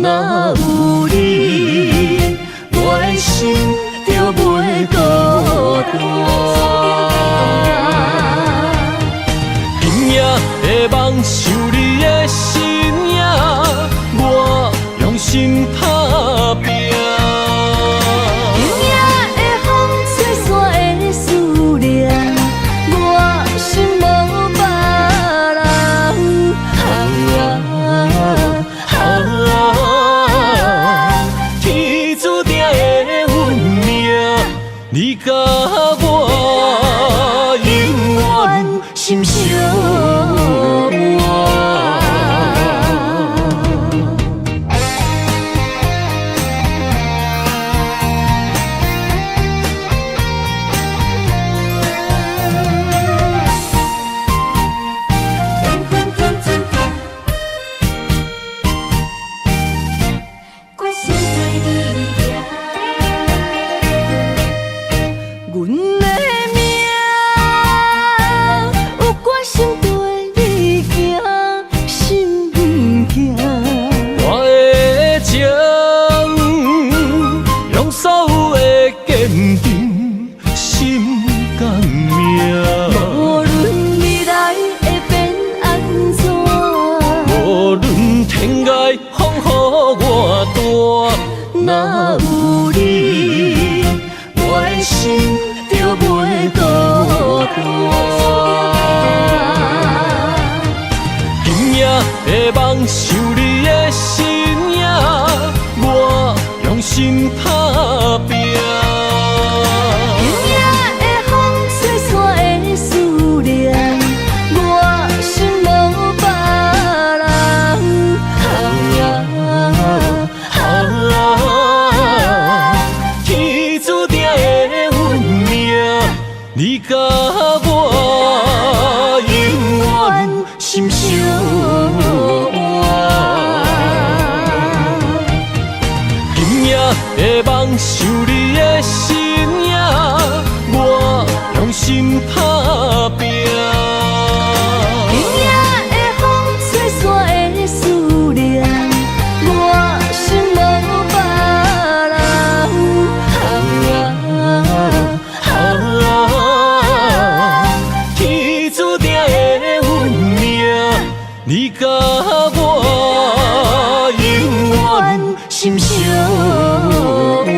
若有你，我的心就袂孤单。今夜的梦想你的身影，我用心打拼。今夜的风吹散的思念，我心无别人。天注定的运命，你甲我永远心相伴。若有你，我的心就袂孤单。今夜的梦想你的身影，我用心打拼。今夜的风吹散的思念，我心无别人。天注定的运命，你甲我永远心相伴。今夜的梦想你的身影，我用心打拼。今夜的风吹散的思念，我心无别人。天注定的运命，你甲我永远心相伴。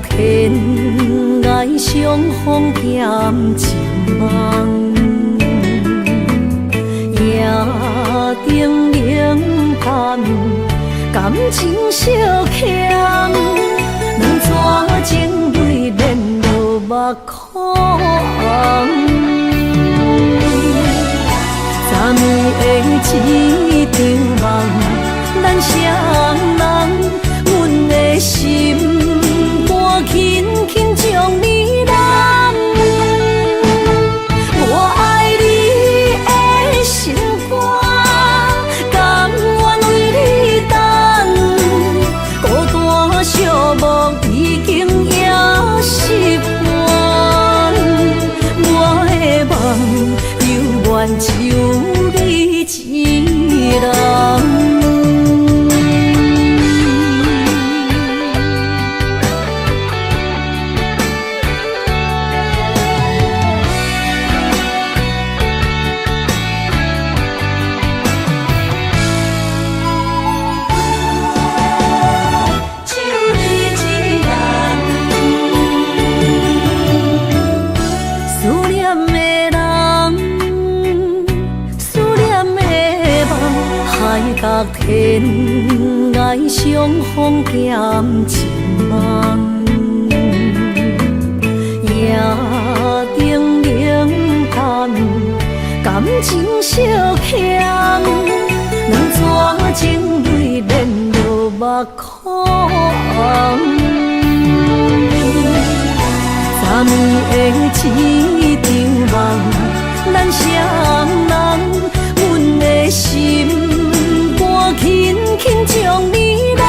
天涯相逢欠情梦，夜灯冷淡，感情小欠，两撮情泪连落目眶。昨暝的一场梦，咱双人，阮的心。轻轻将你揽，我爱你的心肝，甘愿为你等。孤单寂寞已经也习惯，我的梦犹原只有你一人。天爱相逢减情梦，夜灯冷淡，感情小欠，两撮情泪连落目眶。昨暝的一场梦，咱双人，阮的心肝轻轻将你揽。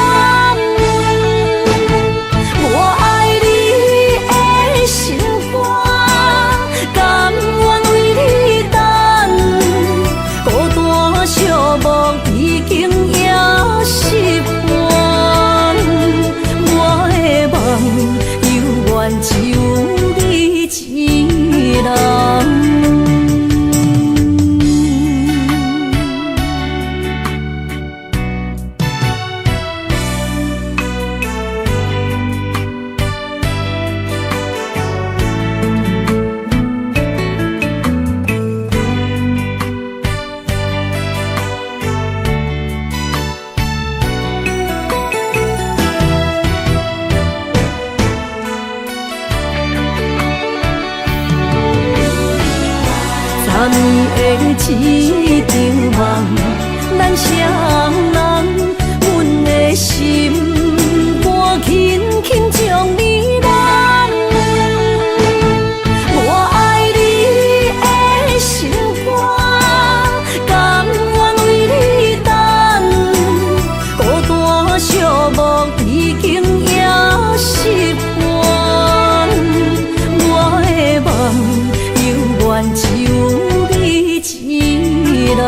我爱你的心肝，甘愿为你等。孤单寂寞已经也习惯，我的梦犹原只有你一人。昨暝的一场梦，咱双人，阮的心肝轻轻将你揽。我爱你的心肝，甘愿为你等。孤单寂寞已经也习惯，我的梦犹原只有一人。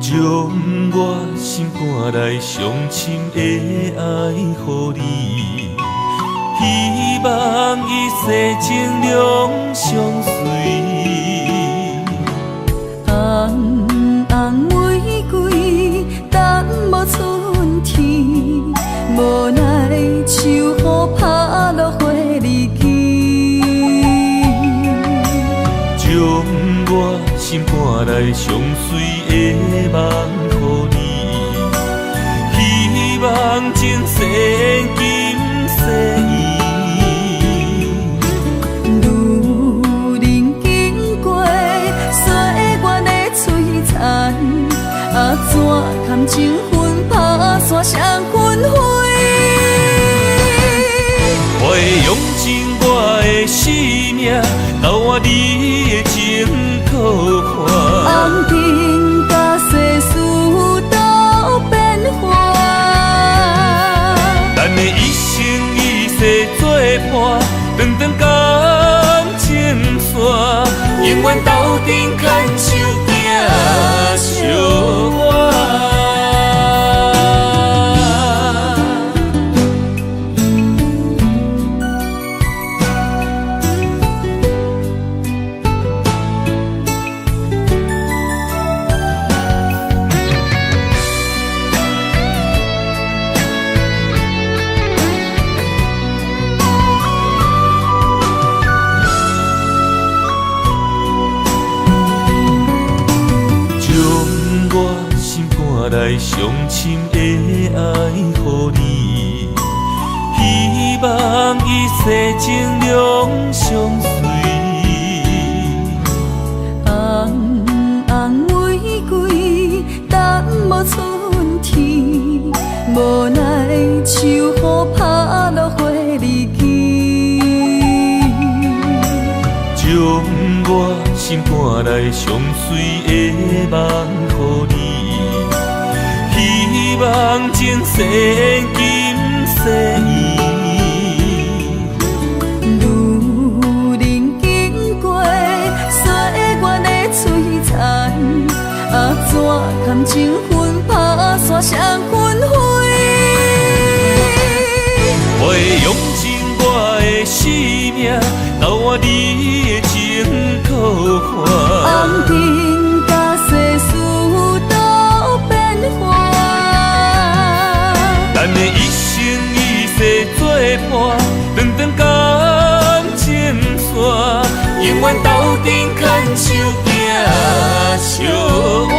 将我心肝内上深的爱予你，希望一世情两相随。红红玫瑰等无春天，无奈秋雨拍落花离去。将我心肝内上水的梦予你，希望前世今世依。路人经过岁月的璀璨，怎堪情分打散双魂飞？我会用尽我的生命，交换你的情可看。红尘甲世事都变化，咱的一生一世作伴，长长感情线，永远斗阵牵手行相伴。来上深的爱予你，希望一世情两相随。红红玫瑰等无春天，无奈秋雨拍落花离去。赶来上水的梦予你，希望情世今世路人经过岁月的璀璨，怎堪情分打散双魂飞？我会用尽我的生命，留我你的情可还。红尘甲世事都变化，咱的一生一世作伴，长长感情线，永远斗阵牵手行相伴。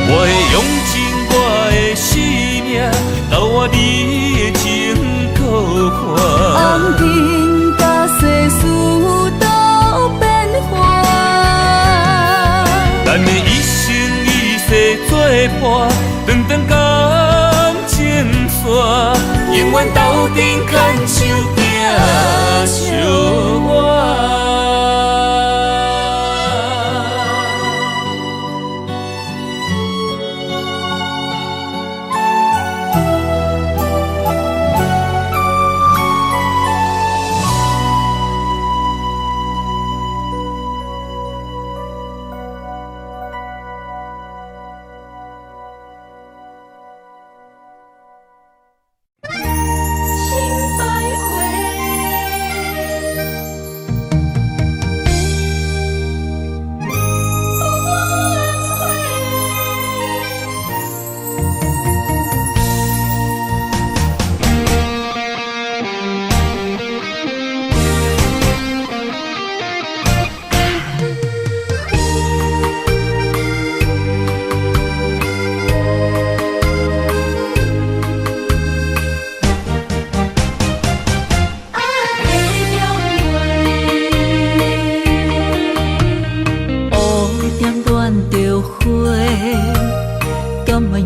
我会用尽我的生命，留我你的情可还。红尘甲世事都变化，咱的一生一世作伴，长长感情线，永远斗阵牵手行相伴。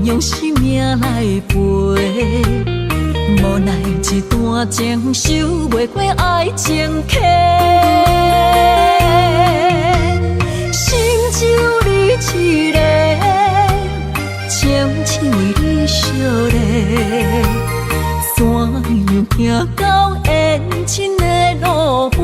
用生命来陪，无奈一段情守袂过爱情客，心只有你一个，情只为你烧热，怎样行到缘尽的路尾？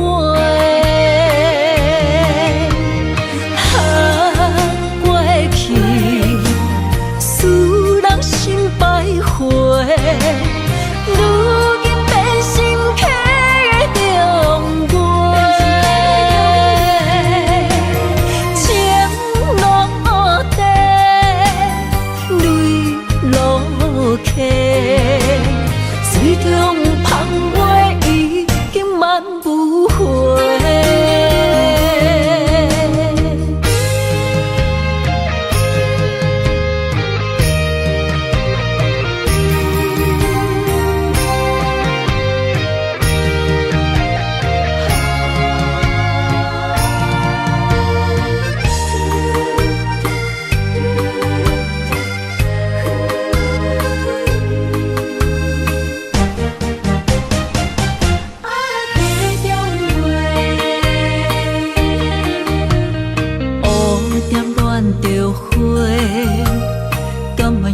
如今变心客的中月，情落地，泪落下，水中芳袂已经挽不回。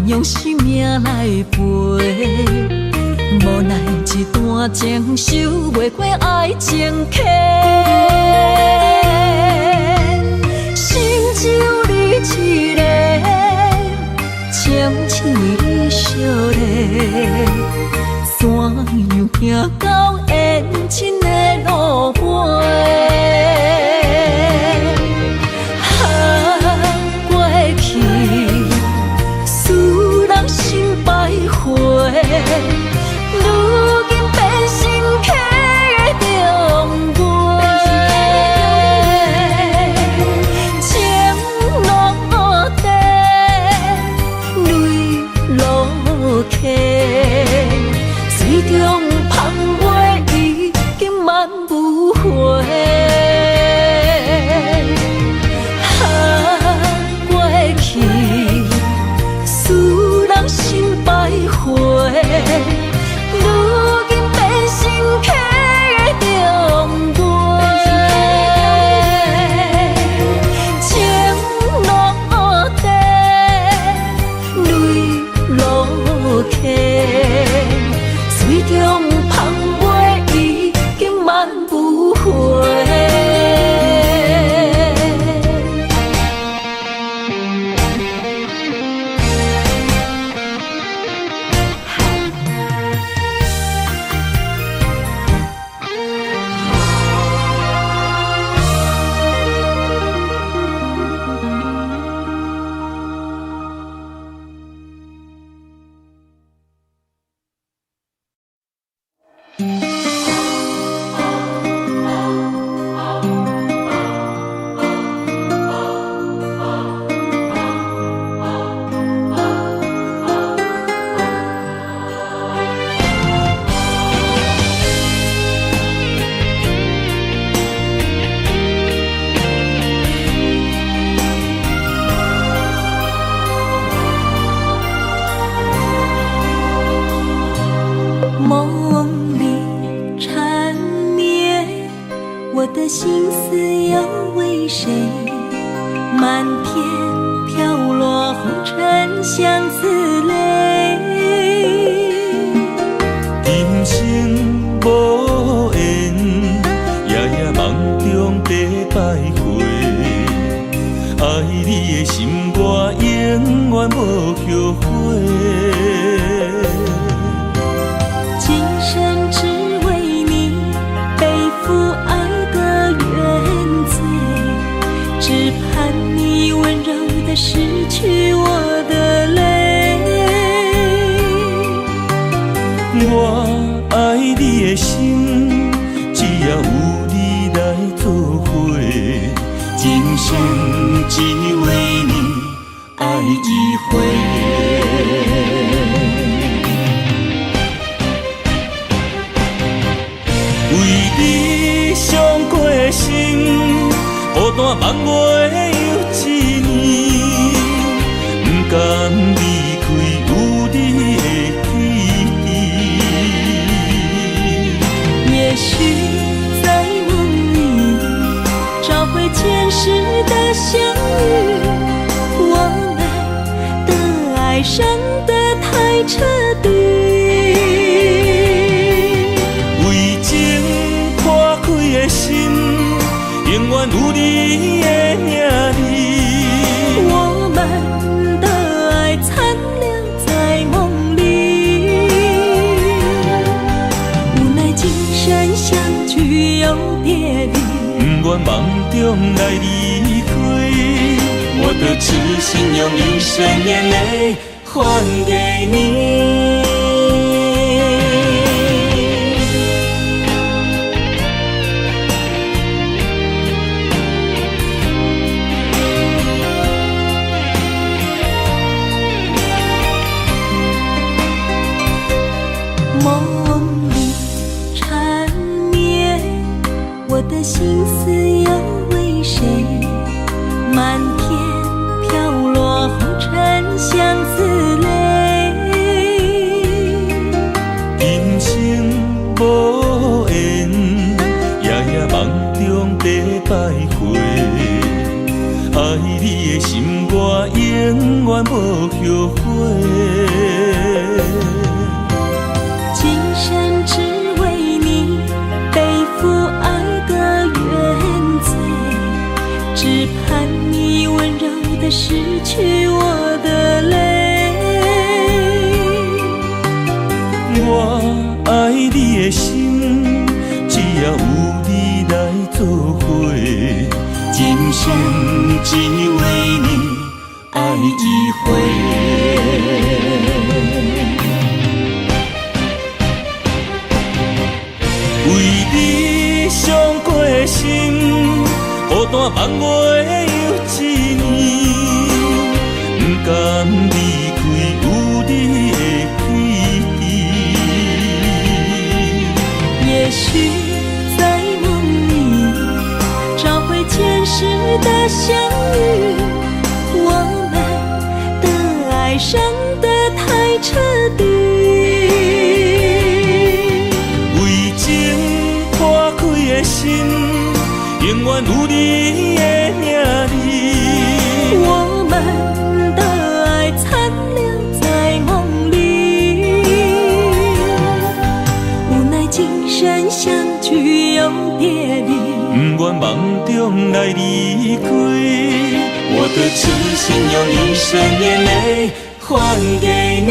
用生命来陪，无奈一段情守袂过爱情客，心只有你一个，情只为你烧热，怎样行到缘尽的路尾？如今变心客的中月，情落地，泪落下，水中芳袂已经挽不回。过去思人心百回。彻底。为情破开的心，永远有你的名字。我们的爱残留在梦里，无奈今生相聚又别离。不愿梦中来离开，我的痴心用一生眼泪还给你。梦里缠绵，我的心思又为谁？漫天飘落红尘相思泪。人生无缘，夜夜梦中在徘徊。爱你的心，我永远无后悔。今生只为你背负爱的原罪，只盼你温柔地拭去我的泪。我爱你的心，只要有你来作伙，今生只为你爱一回。为你伤过的心，孤单梦月又一年，不甘离开有你的记忆。也许在梦里找回前世的相遇，我们的爱伤得太彻底。为情破开的心，永远有你的名字。我们的爱残留在梦里，无奈今生相聚又别离。不愿梦中来离开，我的痴心用一生眼泪还给你。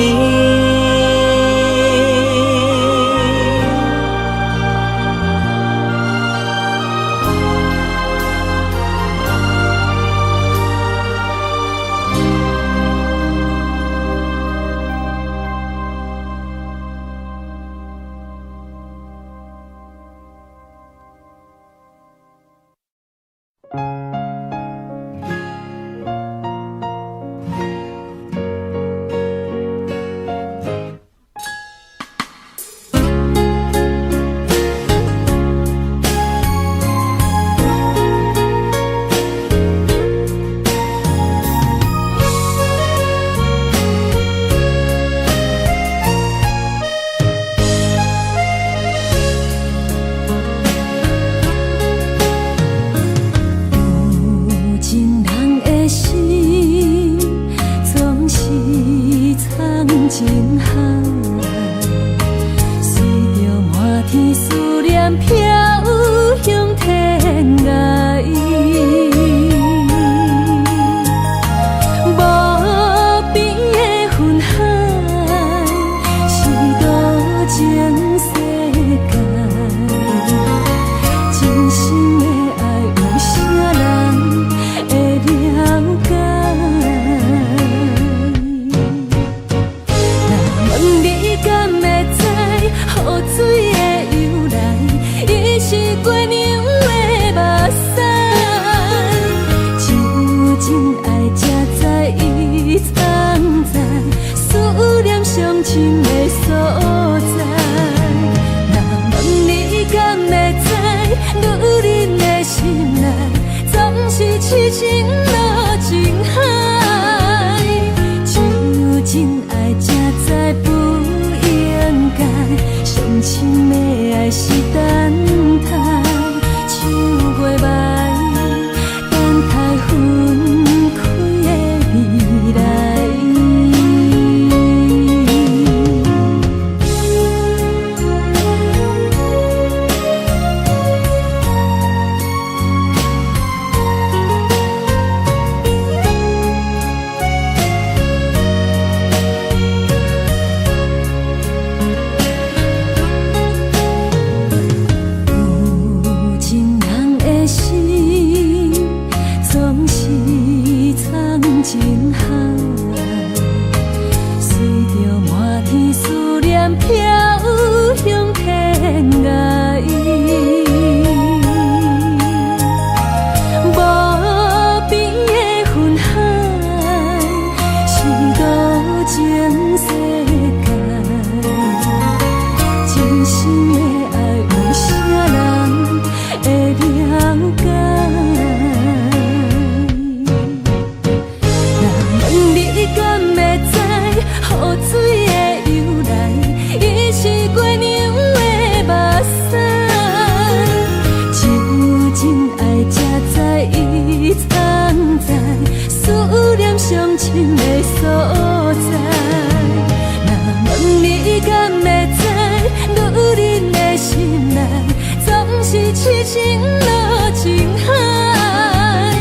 心落情海，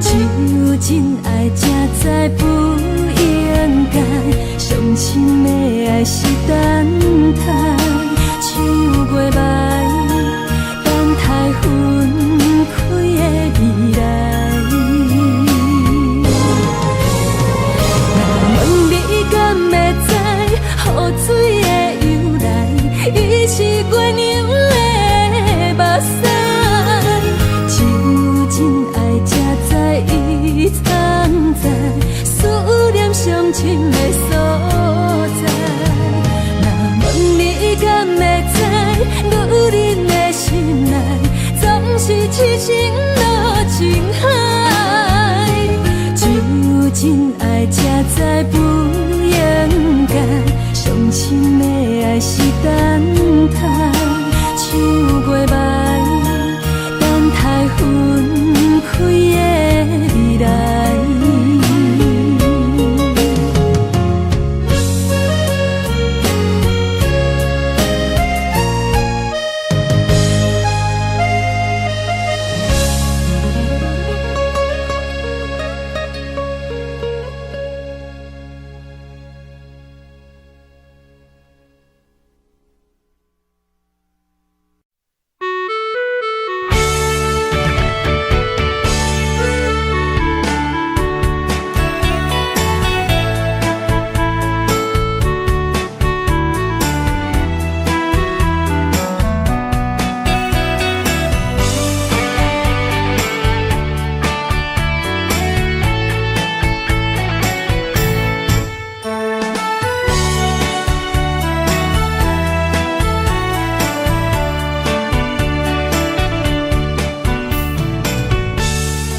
只有真爱才知不应该，伤心的爱是等待，唱过来，等待分开的未来。若问你敢会知，雨水的由来，伊是月亮的目屎。只有真爱才知伊藏在思念上深的所在。若问你敢会知，女人的心内总是痴心落情海，只有真爱才知不应该，伤心的爱是等待，唱过来，等待分开的未来。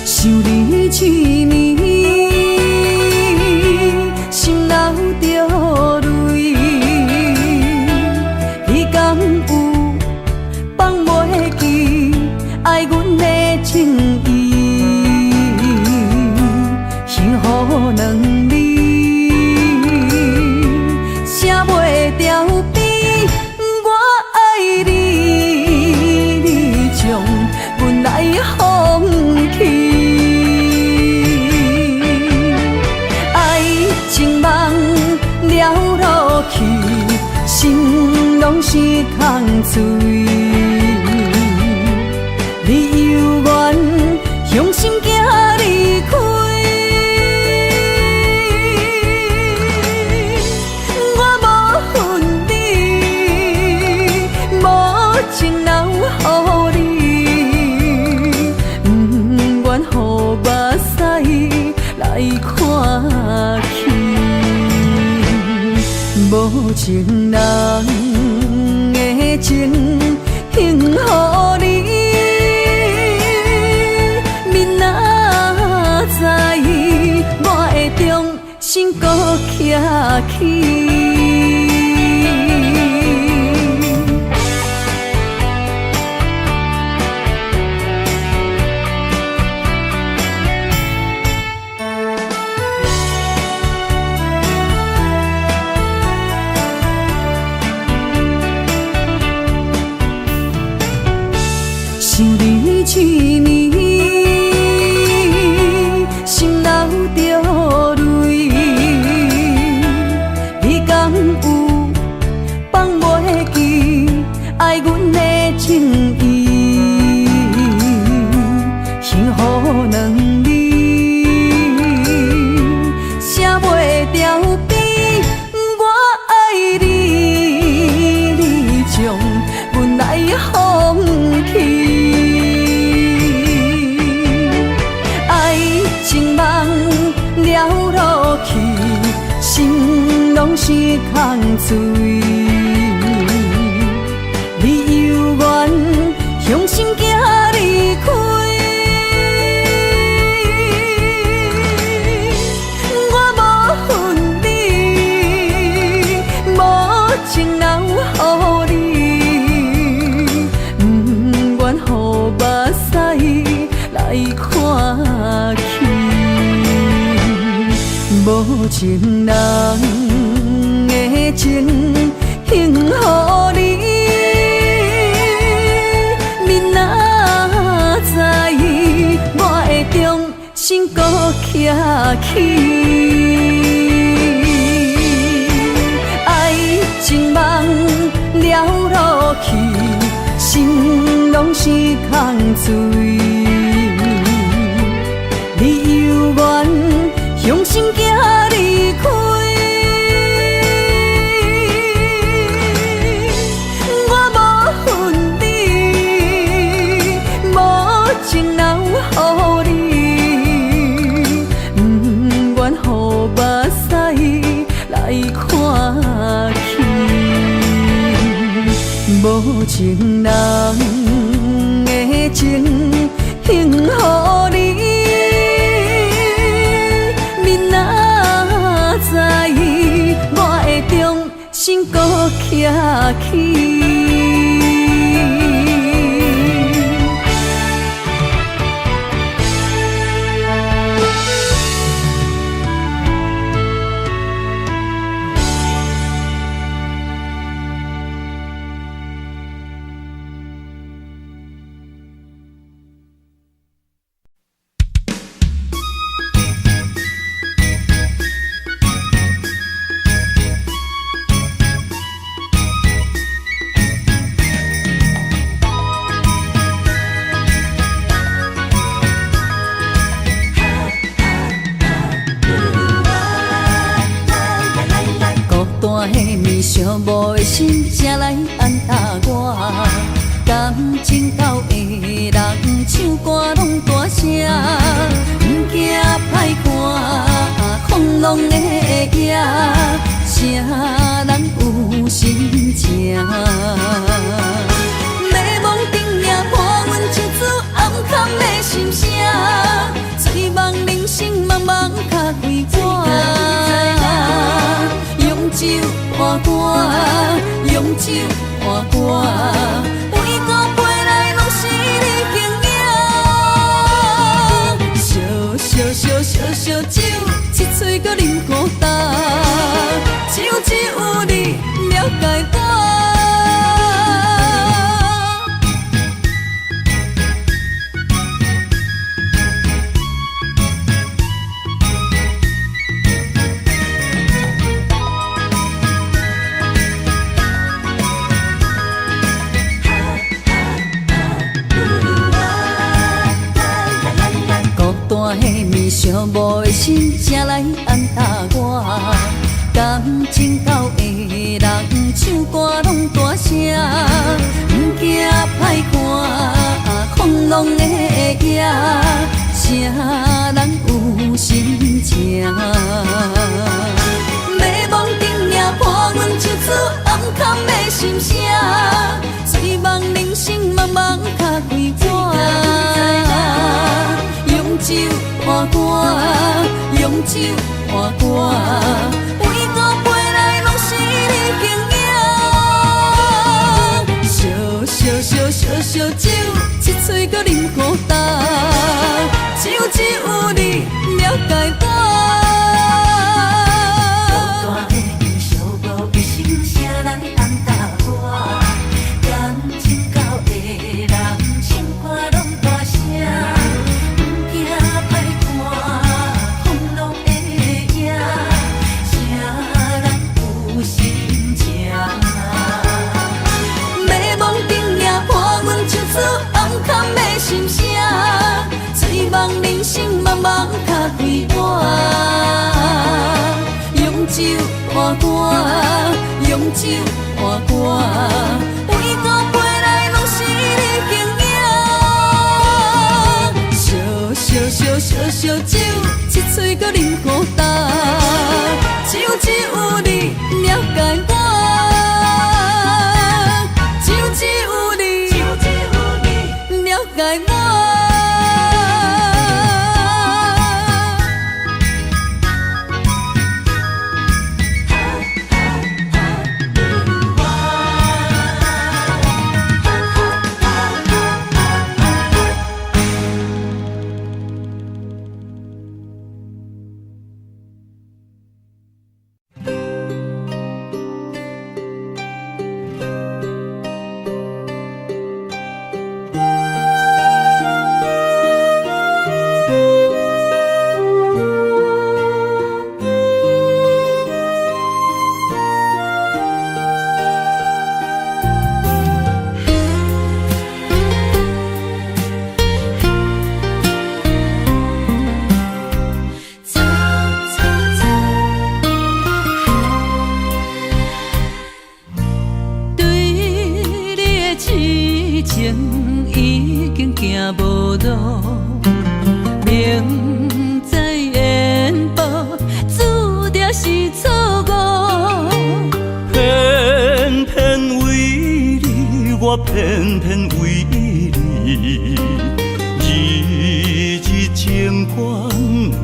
想你一年，心流着泪。你敢有放袂记爱阮的情意？幸福两字写袂掉悲，我爱你，你将阮来放弃。了落去，心拢是空嘴。你犹原用心行离开，我无恨你，无情留予你，不愿予目屎来看去。无情人的情献予你，明仔载我会重新搁徛起。想你一年，心流着泪。你敢有放袂记爱阮的情意？幸福两字写袂掉悲，我爱你，你将阮来放弃。了落去，心拢是空嘴。你犹原用心行离开，我无恨你，无情留予你，不愿予目屎来看去。无情人的情献予你，明仔去，无情人的情献予你，你若知我会重新搁徛起。寂寞的心，才来安踏我。感情到的人唱歌拢大声，不惊歹看，风浪的夜，啥人有心情？迷惘顶领伴阮一次暗藏的心声，醉梦人生茫茫较几我。用酒换歌，用酒换歌，每个陪来拢是你形影。烧酒，一嘴搁啉孤单，只有你了解我。寂寞的心，才来安踏我。感情到的人唱歌拢大声，不惊歹看，风浪的夜，啥人有心情？迷惘顶领伴阮唱出暗藏的心声，醉梦人生茫茫较几我。用酒换歌，用酒换歌，每个陪来拢是你形影。烧酒，一嘴搁啉孤单，只有你了解我。孤单的面，寂寞的心，谁来安踏我？感情到的人，唱歌拢大声。心声，醉梦人生茫茫较几我。用酒换歌，用酒换歌，每个陪来拢是你形影。烧酒，一嘴搁啉孤单，只有你了解我。了解我。明知缘报，注定是错误。我偏偏为你，日日情关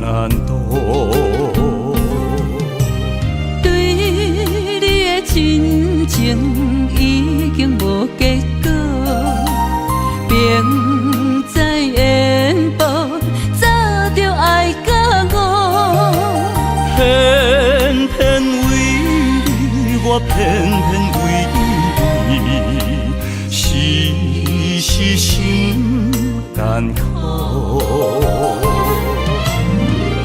难渡。对你的真情已经无结果，明知缘报，早就爱甲我。偏偏为你，我偏偏为你，时时心艰苦。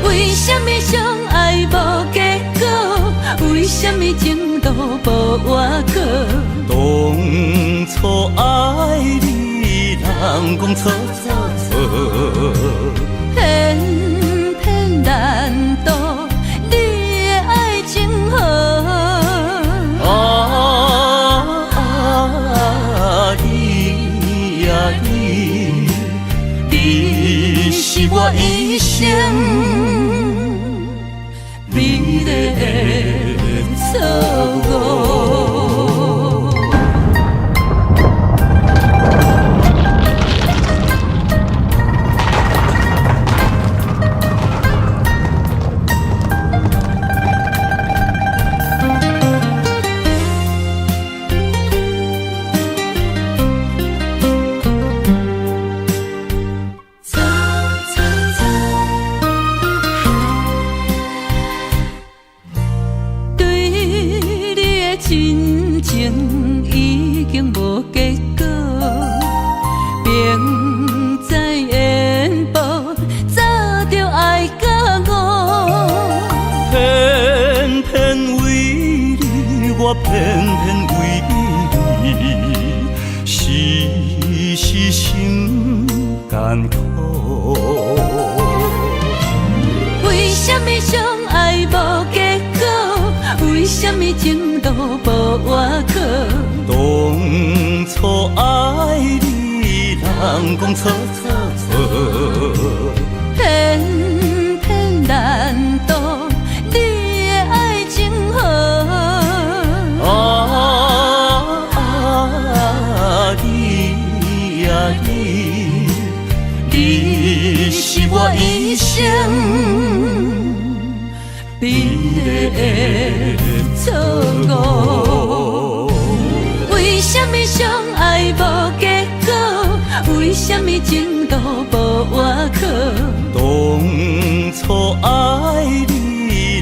为什么相爱无结果？为什么情路无外口？当初爱你，人讲错错错，偏偏难渡你的爱情河。你呀你是我一生美丽的错误。真情已经无结果，明知缘报，早就爱甲我。偏偏为你，我偏偏为你，时时心艰苦。为什么相爱无结果？为什么情路无外口？当初爱你，人讲错错错，偏偏难渡你的爱情河。你呀你是我一生美丽的错误。为什么相爱无结果？为什么情路无外口？当初爱你，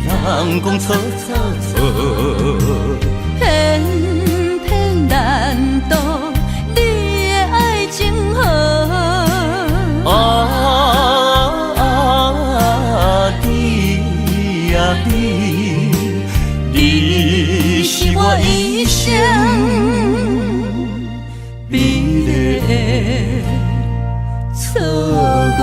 人讲错错错，偏偏难渡你的爱情河。你呀你是我一生美丽的错误。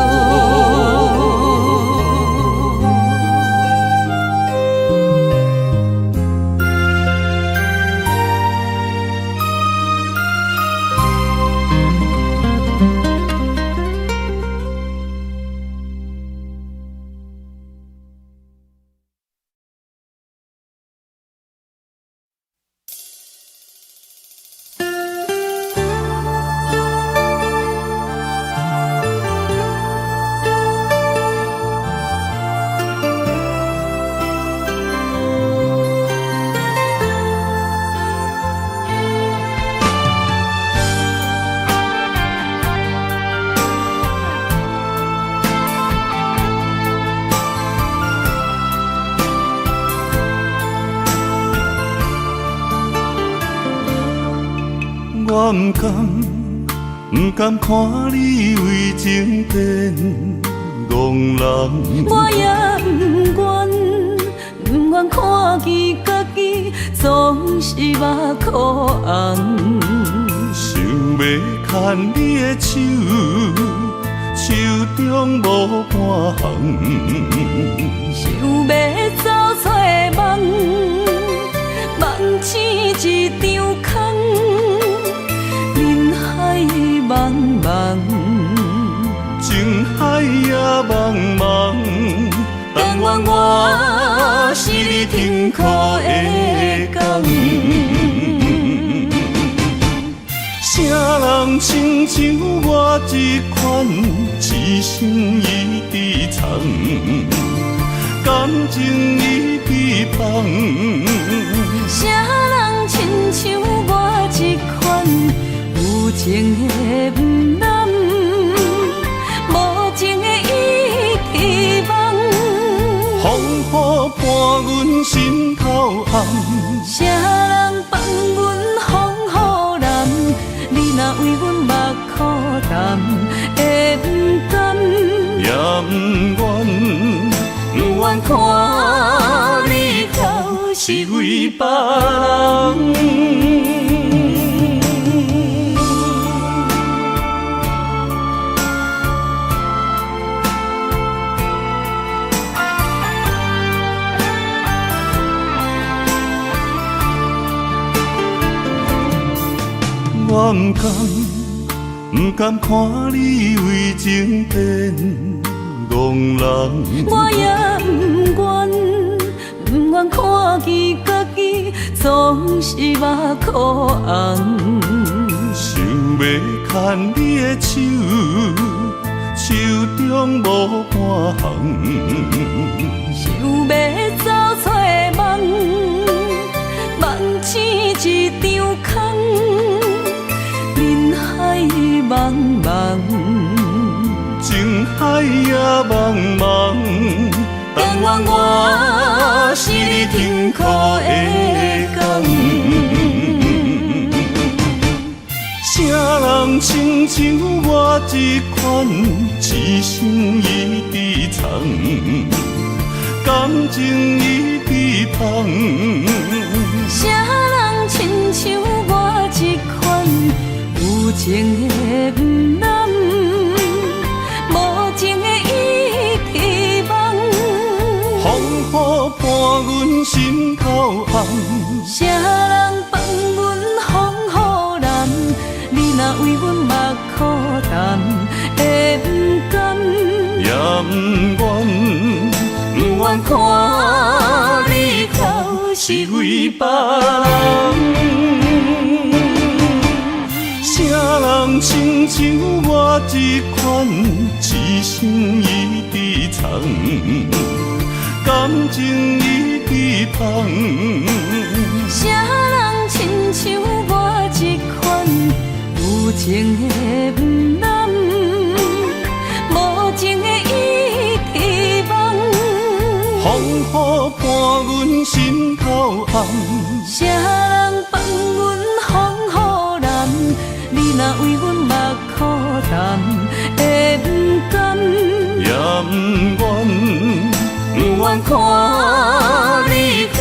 我不甘看你为情变憨人，我也不愿看见家己总是目眶红。想要牵你的手，手中无半项，想要走出梦，梦醒一场空。人海茫茫，情海也茫茫，但愿我是你停靠的港。谁像我这款痴心已伫藏，感情已被放。啥人亲像我这款有情的不男，无情的伊希望。风雨伴阮心头暗，啥人放阮风雨男？你若为阮目苦淡，会不甘？也不愿，不愿看你头是为别人。我不甘看你为情变憨人，我也不愿看见家己总是目眶红。想要牵你的手，手中无半项。想要走出梦，梦醒一场空。人海茫茫，情海也茫茫，但愿我是你痛苦的港。啥人亲像我这款痴心已伫藏，感情已被放。啥人亲像我这款有情的不男，无情的伊希望。风雨伴阮心头暗，啥人放阮风雨男？你若为阮目苦淡，会不甘？也不愿，不愿看你头是为别人。啥人亲像我这款痴心已伫藏，感情已被放。啥人亲像我这款有情的不男，无情的伊希望。风雨伴阮心头暗，啥人放阮风雨男？你若为阮目苦淡，会不甘？也不愿，不愿看你头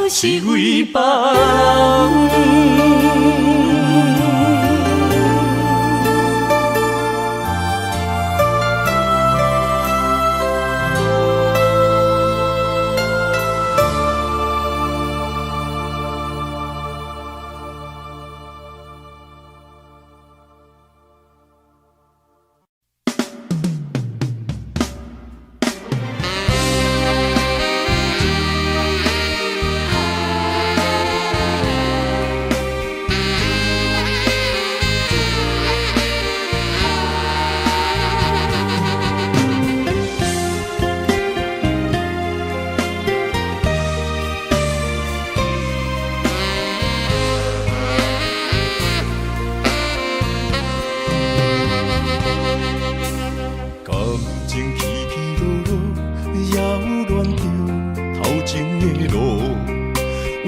是为别人。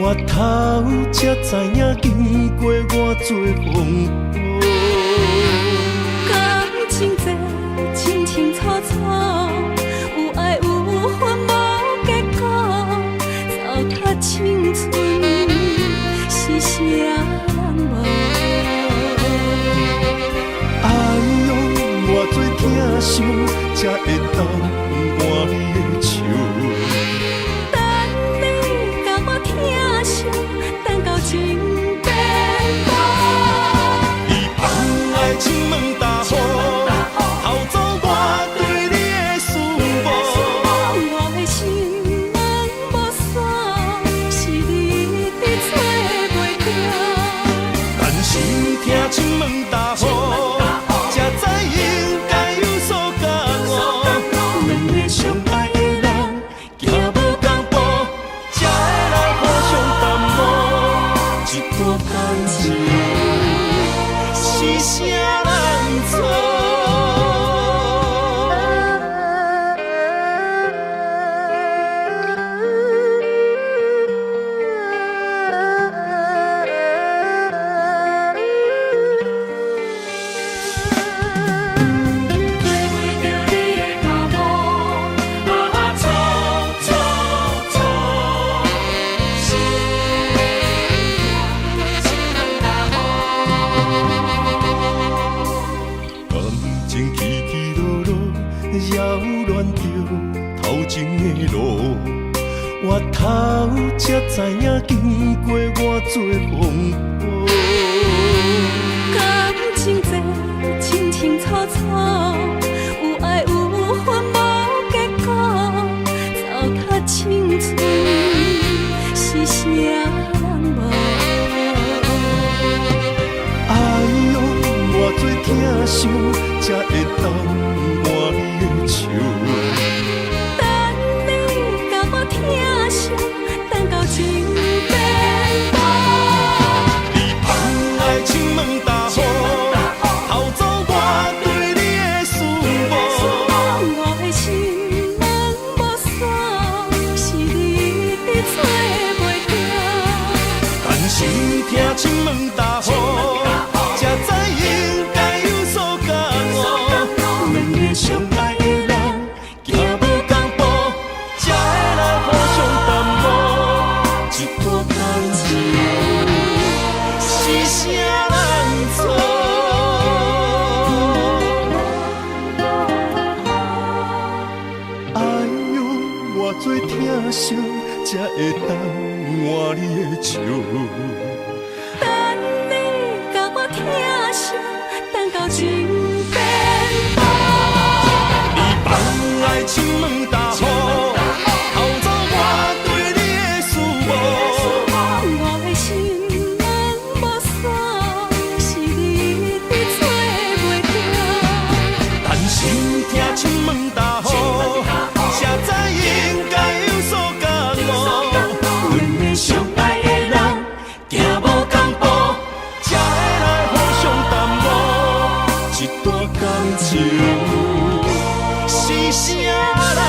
我头才知影，经过偌多风雨。感情这清清楚楚，有爱有恨无结果，糟蹋青春是啥人无？哎呦，偌多疼伤，才会当换你的手。等到情变无，伊才知影经过偌多风波。感情这清清楚楚，有爱有恨无结果，糟蹋青春是啥人无？哎呦，偌多疼惜，才会当换你的手。等你甲我疼惜，等到情变薄。你放爱情问大雨，偷走我对你的思慕。我的心门无锁，是你伫做袂停。但是听亲问大雨，才知应该有所感悟。两个相爱的人，行无共步，才会来互相淡薄。一段感情是啥人错？哎呦，偌多疼惜，才会当换你的手。等你甲我疼惜，等到情变薄。你放爱情问大雨，偷走我对你的思慕。我的心门无锁，是你伫做袂停。但是听亲问大雨，才知应该有所感悟。两个相爱的人，行无共步，才会来互相淡薄。一段感情是啥人？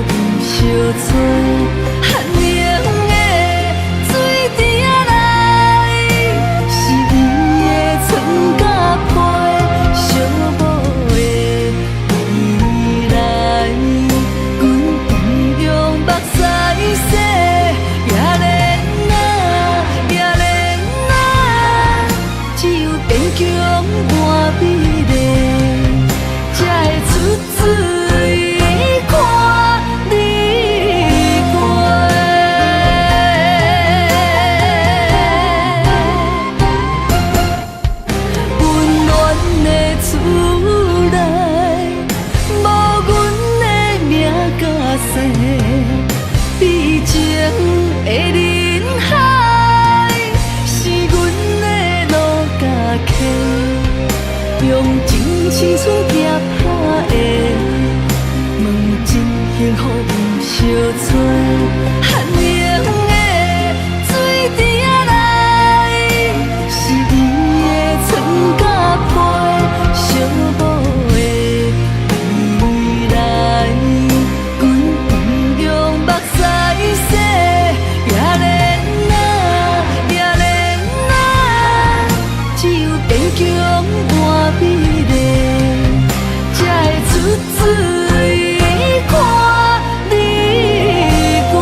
不相找，寒冷的水滴仔来，是伊的床甲被，寂寞的未来，阮同样目屎洗，也连啊，也连啊，只有坚强半美丽，才会出水看你过。温暖的厝内，无阮的名甲姓，悲情的人海，是阮的路甲溪，用情深处夹拍的，问真幸福有相找，寒冷的水滴仔来，是伊的床甲被，寂寞的未来，阮同样目屎洗，也连啊，也连啊，只有坚强半美丽，才会出水看你过。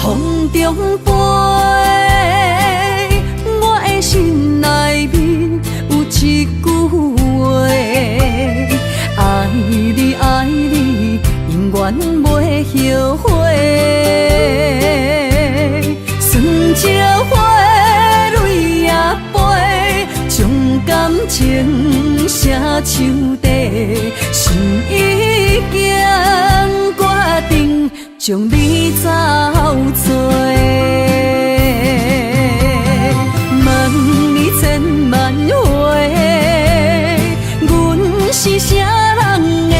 风中飞，我的心内面有一句话，爱你爱你，永远袂后悔。酸椒花泪也飞，将感情写手底，心已经决定。将你走做，问你千万回，阮是啥人的，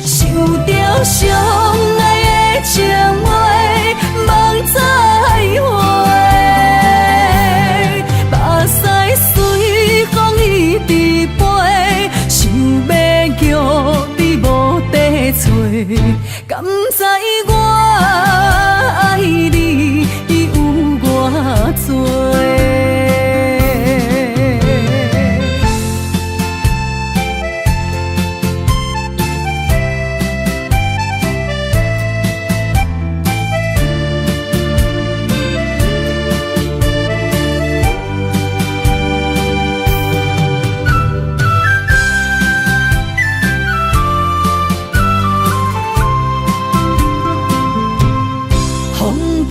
想着相爱的情话，梦再会。目屎随风伊直飞，想要叫你无地找。敢知我爱你有偌多？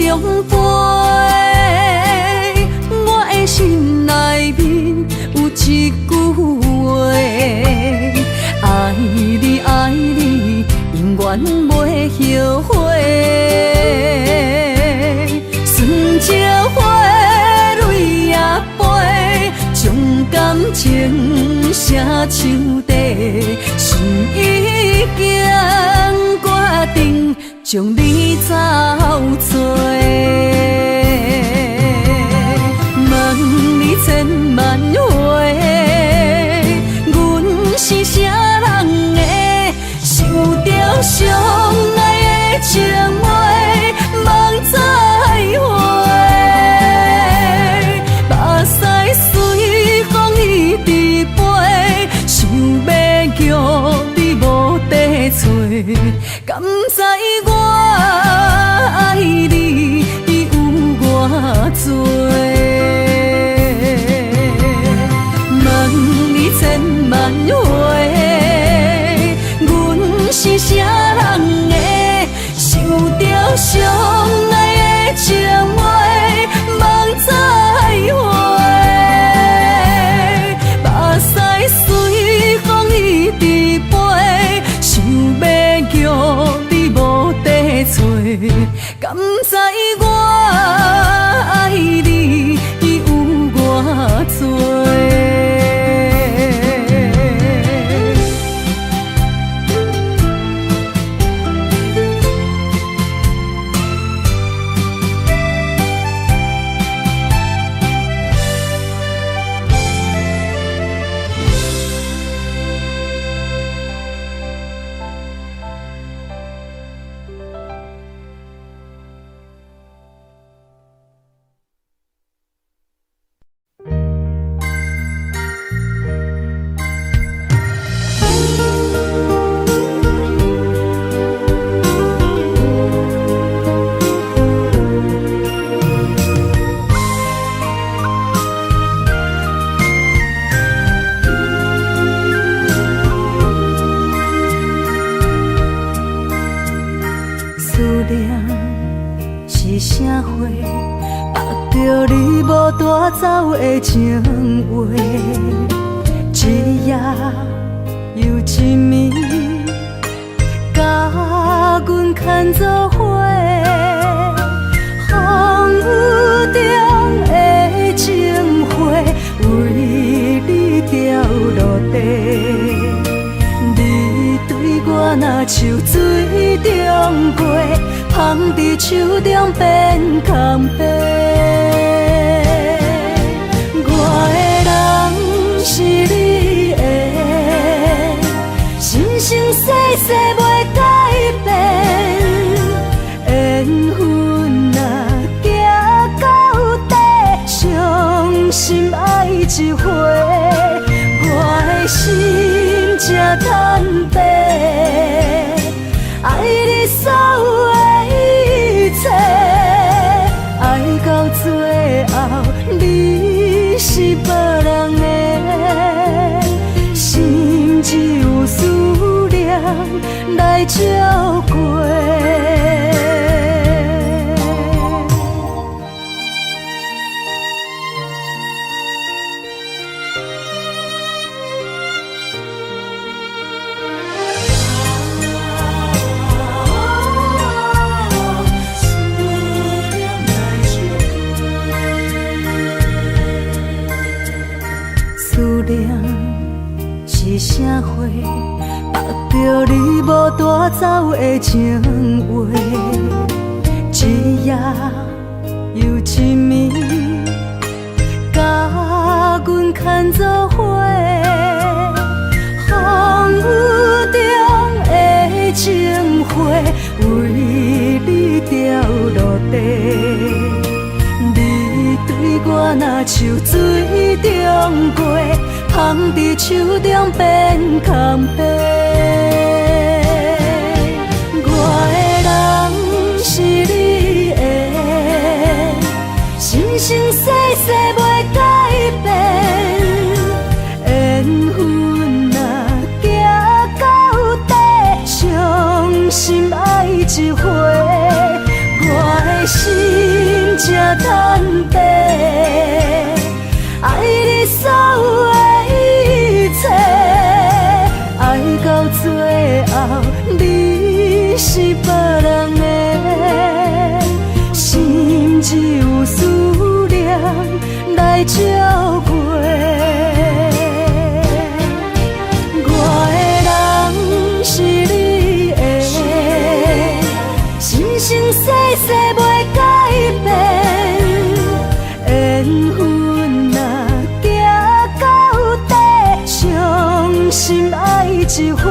风飞，我的心内面有一句话，爱你爱你，永远袂后悔。酸椒花泪也飞，将感情写手底，心已经决定。将你走做，问你千万回，阮是啥人的，想着相爱的情话，梦再会。目屎随风伊直飞，想要叫你无地找。敢知我敢知我爱你有偌多？带走的情话，一夜又一暝，甲阮牵做伙。风雨中的情花，为你掉落地。你对我若像水中月，芳伫手中变空白。是你的，生生世世袂改变。缘分若行到底，伤心爱一回，我的心才坦白。爱你所有的一切，爱到最后，你是别人的。心只有思念来照过。思念是啥货？握着你无带走的情话，一夜又一暝，甲阮牵做伙。风雨中的情花，为你掉落地。你对我若像水中月，芳伫手中变空白。我的人是你的，生生世世袂改变。缘分若行到底，伤心爱一回，我的心才坦白。爱你所有的一切，爱到最后，你是别人的。心只有思念来照过。我的人是你的，生生世世袂改变。缘分若行到底，伤心爱一回，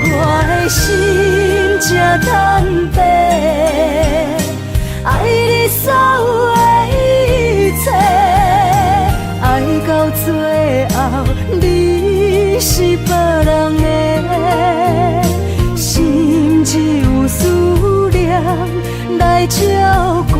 我的心才坦白。爱你所有的一切，爱到最后，你是别人的。心只有思念来照过。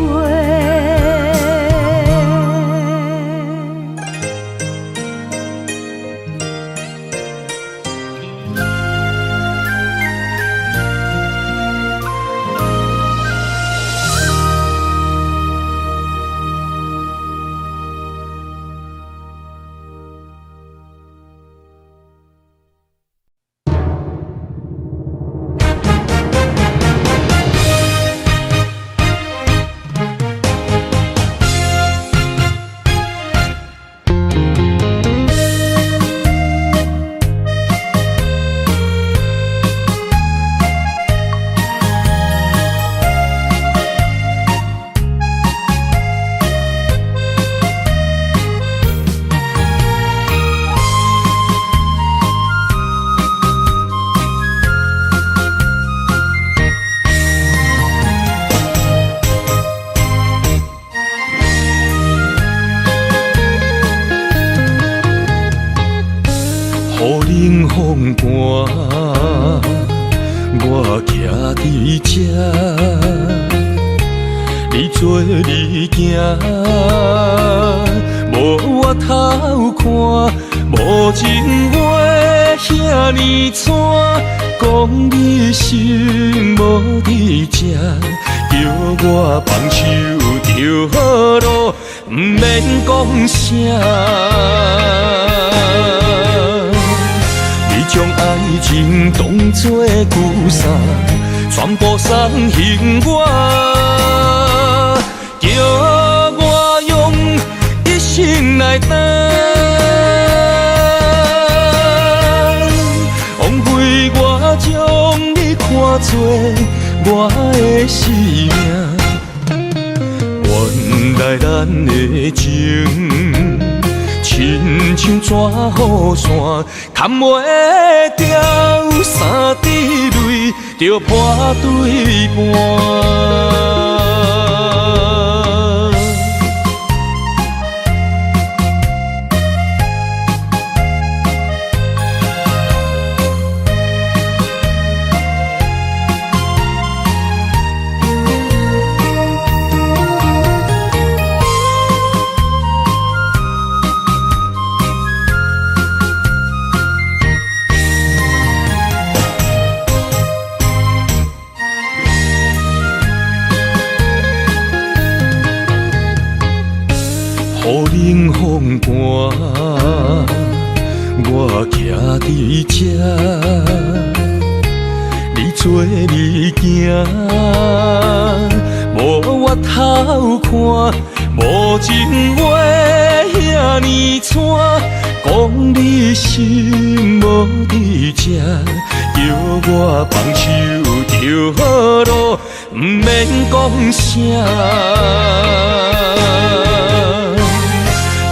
寒，我徛伫这，你做你行，无我头看，无情话遐尼惨，讲你心无伫这，叫我放手就好咯，毋免讲啥。你将爱情当作旧衫，全部送还我，叫我用一生来等。枉费我将你看作我的生命，原来咱的情亲像纸雨伞，牵袂掉三滴泪，就破对半。雨冷风寒，我徛伫这，你做你行，无我头看，无情话遐尼惨，讲你心无伫这，叫我放手就好咯，毋免讲啥。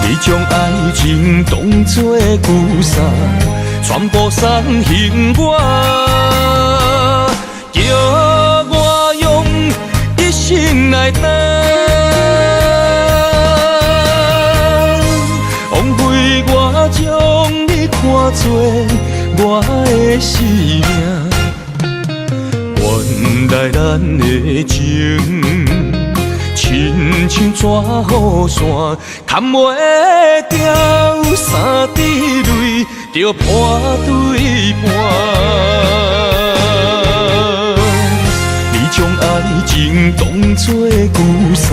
你将爱情当作旧衫，全部送还我，叫我用一生来等。枉费我将你看作我的生命，原来咱的情亲像纸雨伞，牵袂掉三滴泪，就破对半。你将爱情当作旧衫，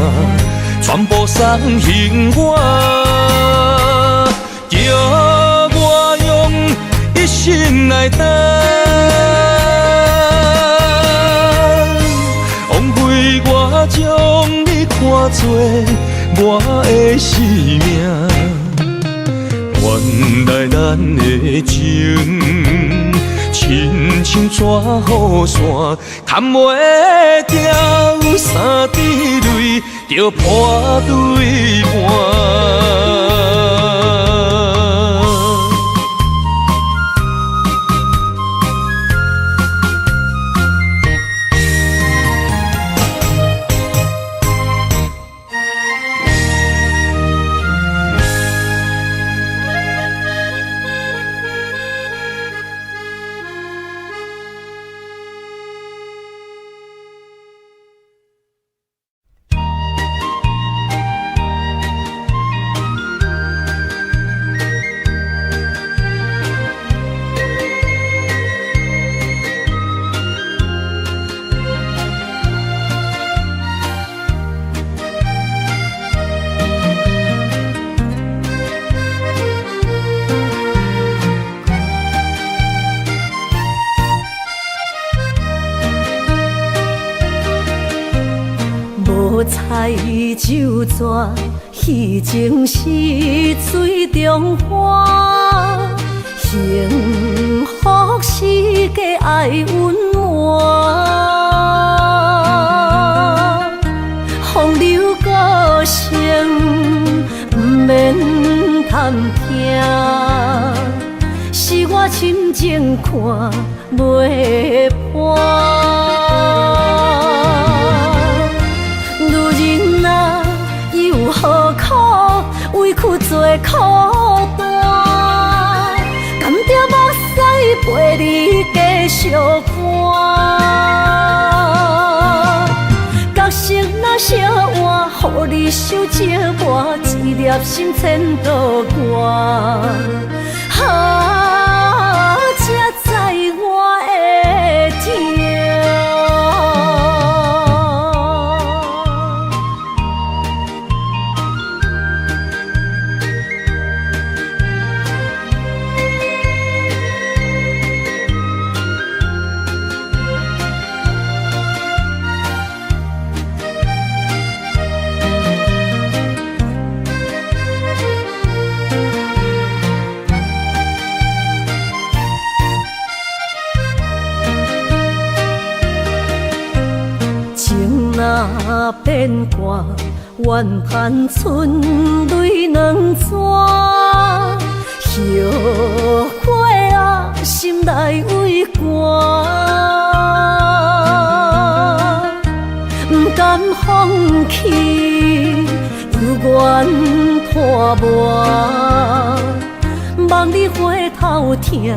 全部送还我，叫我用一生来等。枉费我将你看作我的生命，原来咱的情亲像纸雨伞，牵袂掉三滴泪，就破对半。彩酒泉，戏情是水中花，幸福是家爱温暖，风流歌声不免叹听，是我深情看袂破。何苦委屈做孤单？甘蔗目屎陪续伴。角色若烧换，予你受折磨，一粒心千度寒。才知我的痛。若变卦，怨叹春泪两逝。后悔啊，心内畏寒，不甘放弃，犹原拖磨，望你回头听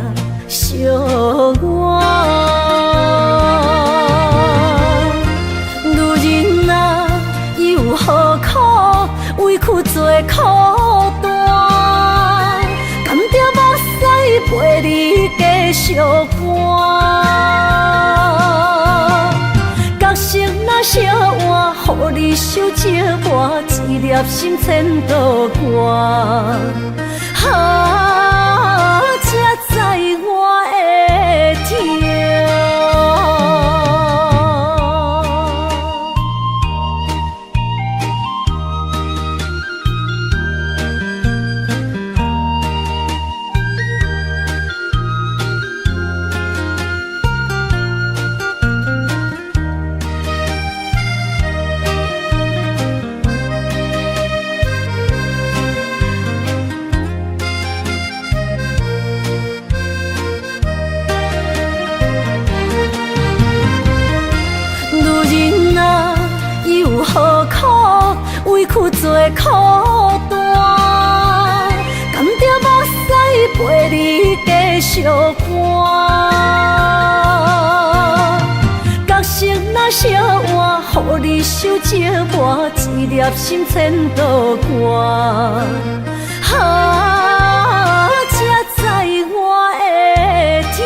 惜我。何苦委屈做孤单？甘着目屎陪你继续伴。角色若烧换，予你受折磨，一粒心千度寒。才知我的痛。委屈做孤单，甘着目屎陪你继续伴。角色若烧换，予你受折磨，一粒心千度寒。才知我的痛。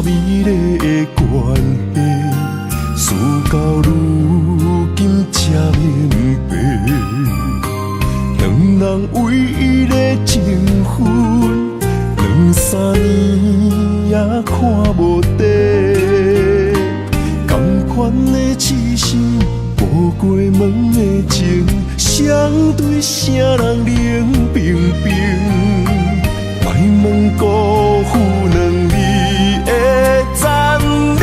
美丽的关系，事到如今才明白，两人唯一的情分，两三年也看无底。同款的痴心，无过门的情，相对啥人冷冰冰？莫问辜负两字的残忍，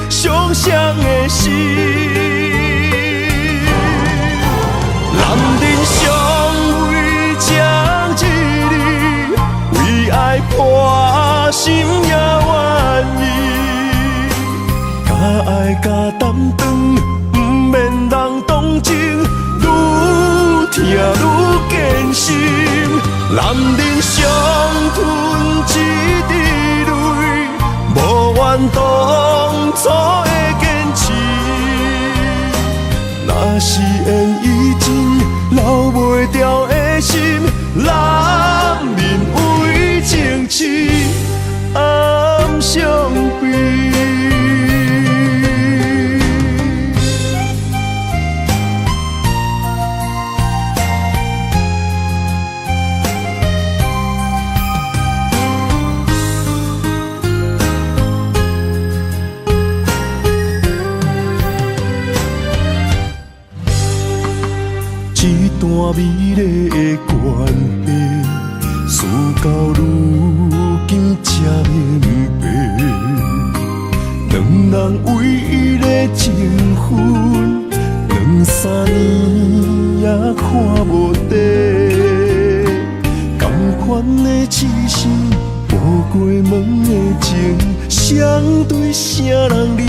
伤谁的心？男人尚未将一日，为爱破心也愿意。假爱假担当，不免人同情，愈疼愈艰辛。男人伤吞一滴泪，无怨当初的坚持。若是缘已尽，留袂住的心，美丽的关系，事到如今才明白，两人唯一的情分，2、3年也看无底。同款的痴心，步过门的情，相对啥人冷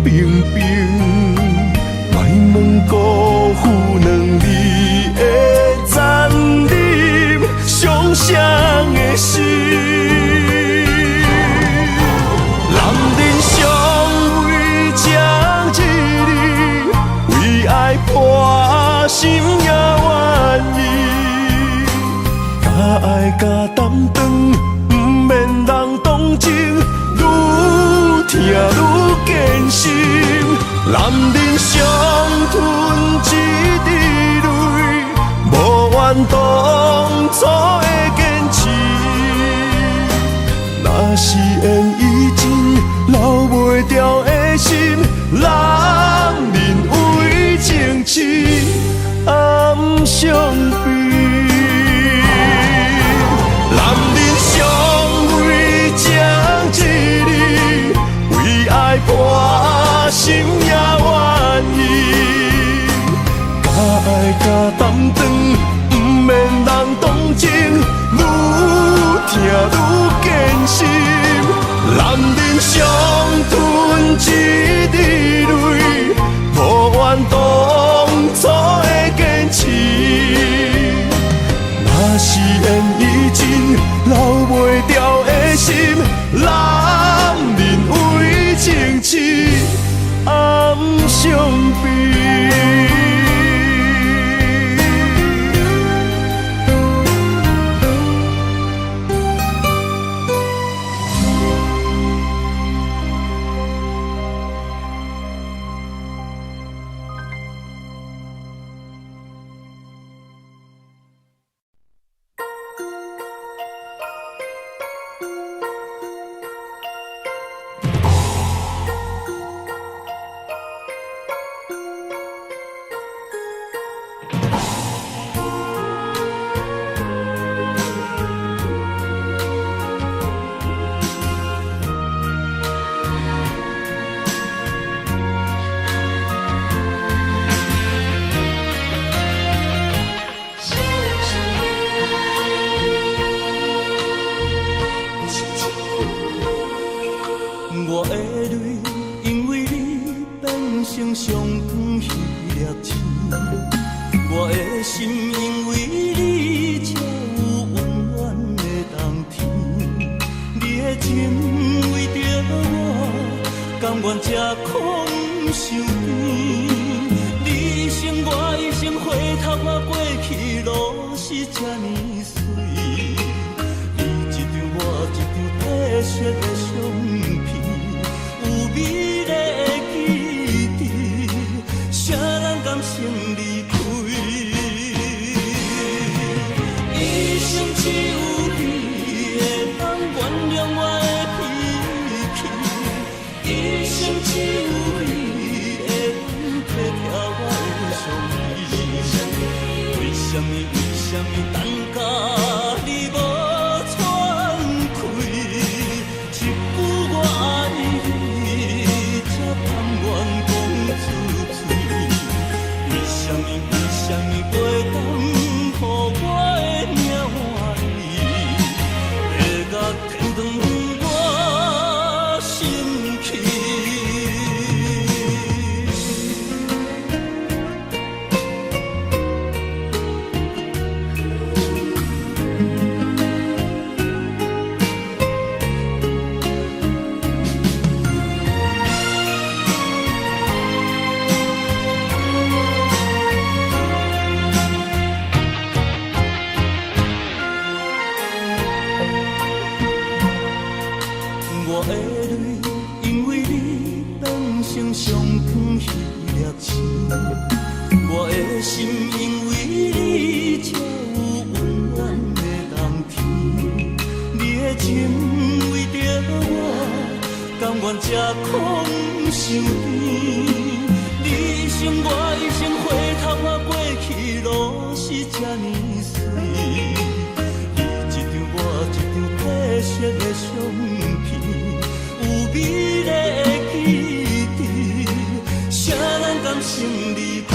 冰冰？莫问辜负两字的残忍，伤谁的心？男人尚未将一日，为爱破心也愿意。甲爱甲担当，不免人同情，愈听愈艰辛。男人伤吞一滴泪，无怨当初的坚持。若是缘已尽，留袂住的心，男人为情痴暗伤悲。男人尚未将一日，为爱破心也愿意。甲爱甲担当，不免人同情，愈听愈艰辛。男人伤吞一滴泪，无怨当初的坚持。若是缘已尽，留袂住的心，男人为情痴暗伤悲。我的泪，因为你变成上长迄粒星；我的心，因为你才有温暖的冬天。你的情为着我，甘愿吃苦受甜。你生我一生，回头看过去路是这呢水。你一张我一张褪色的相片。美丽的记忆，谁人甘心离开？一生只有你会当原谅我的脾气，一生只有你会当体贴我的伤悲。为什么等甲你无喘气？一句我爱你。愿讲出嘴，为什么袂当予我的命换你，会甲天长我心去。我的泪，因为你变成上长迄粒星；我的心，因为你才有温暖的冬天。你的情为着我，甘愿吃苦受甜。你一生我一生回头看过去路是这呢水，你一张我一张褪色的相片，有美丽的记忆，谁人甘心离开？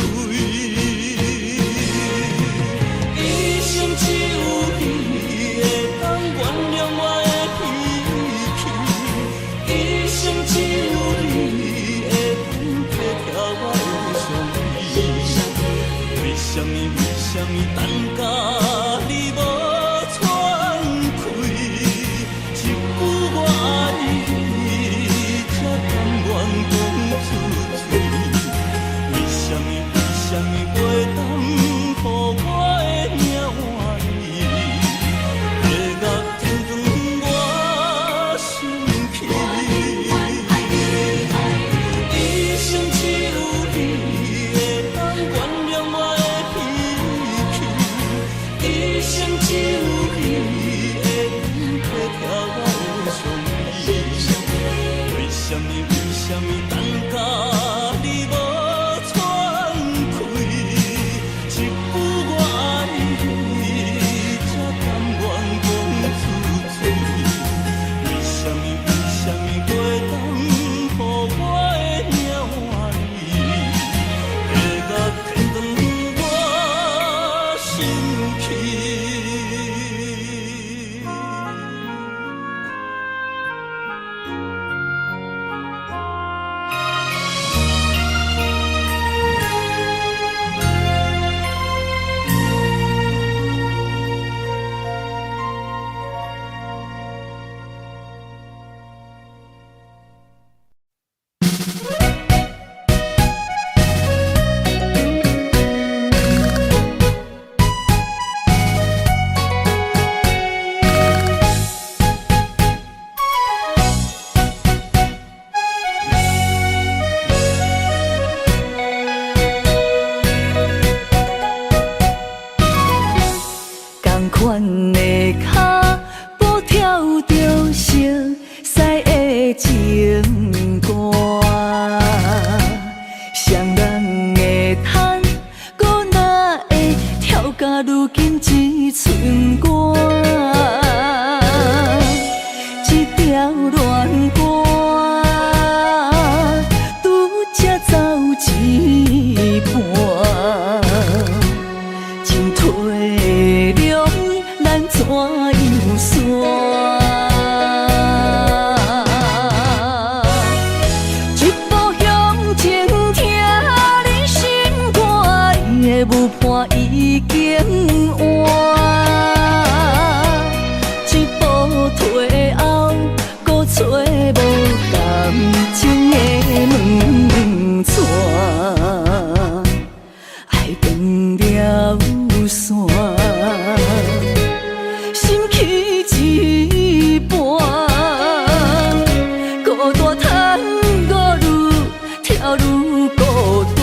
一生只有你会当原谅我的脾气，一生只有你会当体贴我的伤悲。为什么等甲你无喘气？一句我爱你，才甘愿讲出嘴。为什么袂当予我的命换你？月牙天光我生气，一生只有你会当原谅我的脾气，一生只有你会当体贴我的伤悲。为什么等甲你无喘气？一句我爱你，才甘愿讲出嘴。为什么袂当予我的命换你？月牙天光我生气。同款的脚步跳着熟悉的情歌，双人的叹，搁哪会跳甲如今一寸歌？一条恋歌，拄才走一半。进退了，咱怎样算？一步向前，听你心肝，伊的舞伴已经换。一步退后，搁找无感情的门纸。爱断了线，心起一半，孤单叹我愈跳愈孤单。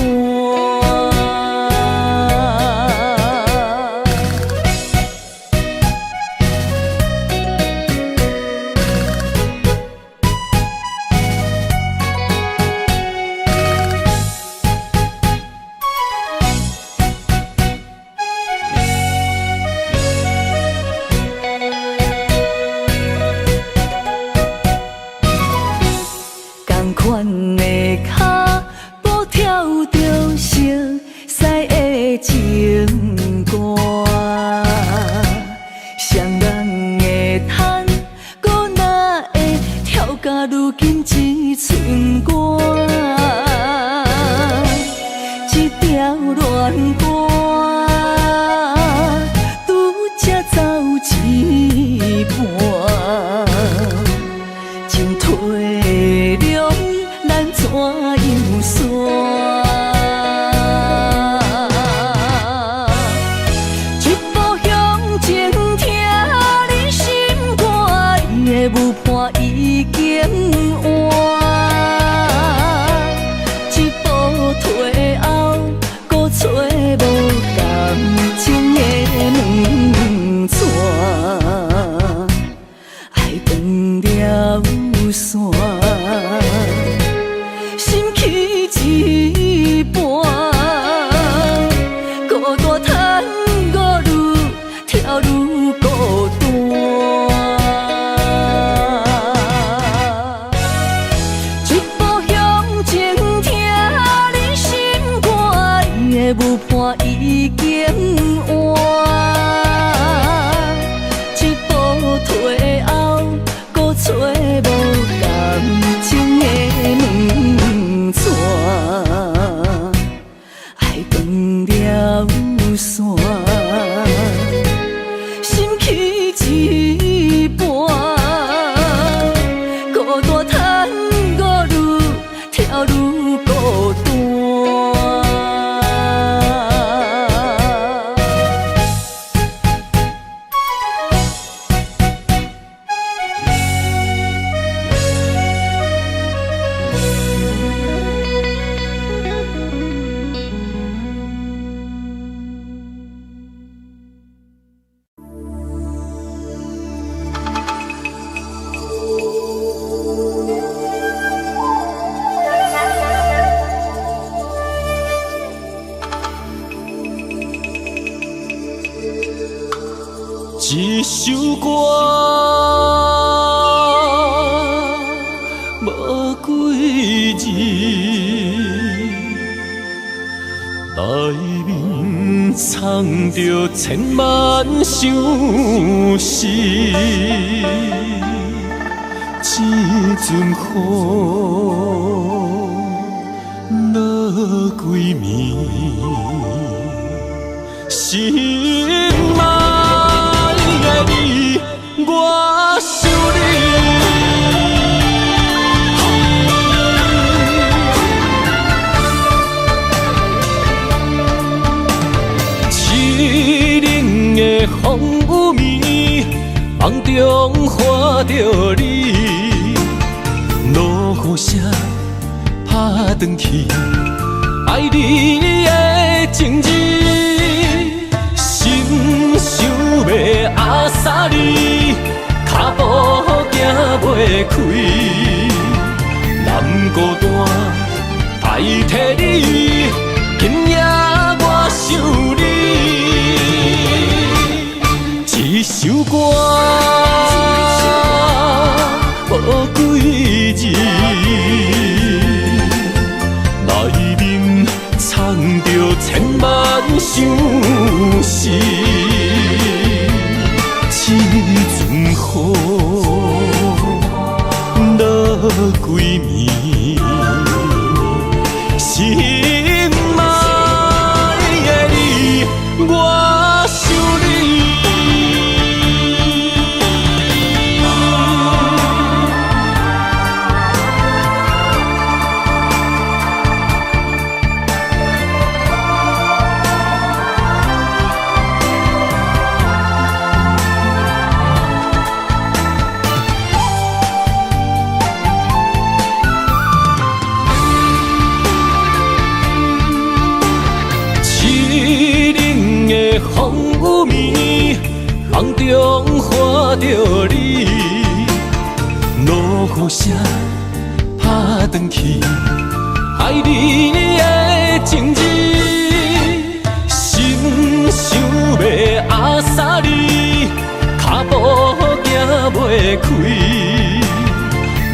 同款的脚步跳着熟悉的情歌，双人的叹，搁哪会跳甲如今一寸歌？一条恋歌，拄才走一半。进退了，咱怎样算？一步向前，听你心肝，伊的舞伴已经换。一步退后，搁找无感情的门纸。爱断了线，心起一首歌无几字，内面藏着千万相思。一阵雨落几暝，心爱的你，我想你。凄冷的风雨暝，梦中看着你。落雨声打转去，爱你的情字，心想要压煞你，脚步行袂开，难孤单代替你，今夜我想你，一首歌。无几字，内面藏着千万相思。一阵雨落几暝，心爱的你，我想你。风雨暝，梦中看着你，落雨声打转去，爱你的情字，心想要压煞你，脚步行袂开，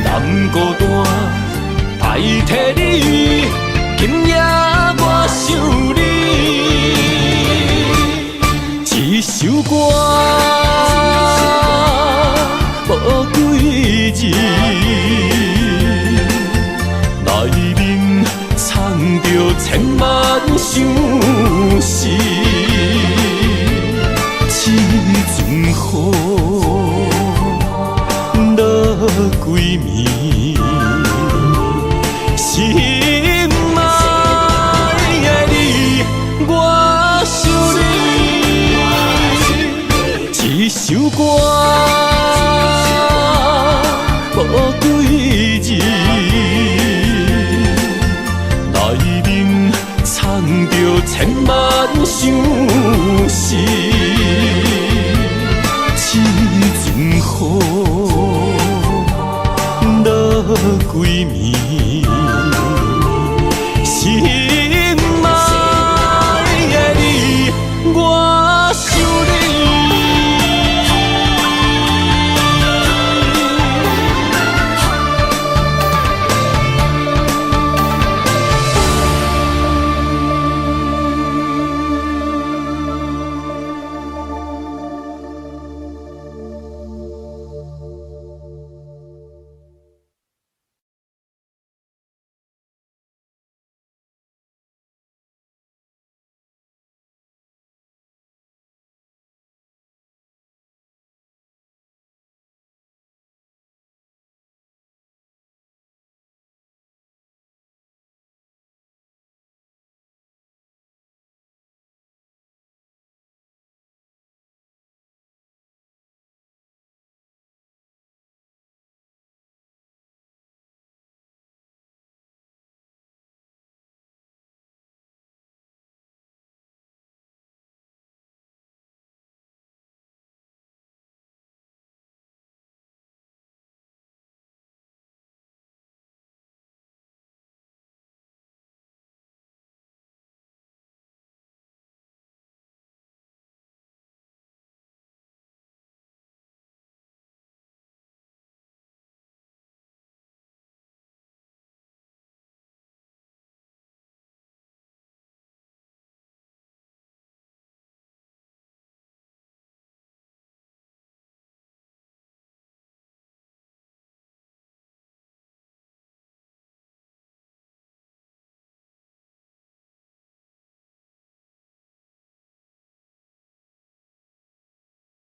难孤单代替你，今夜我想你。一首歌无几字，内面藏着千万相思。一阵雨落几暝，心爱的你，我想你。一首歌无几字，内面藏着千万相思。一阵雨落几暝。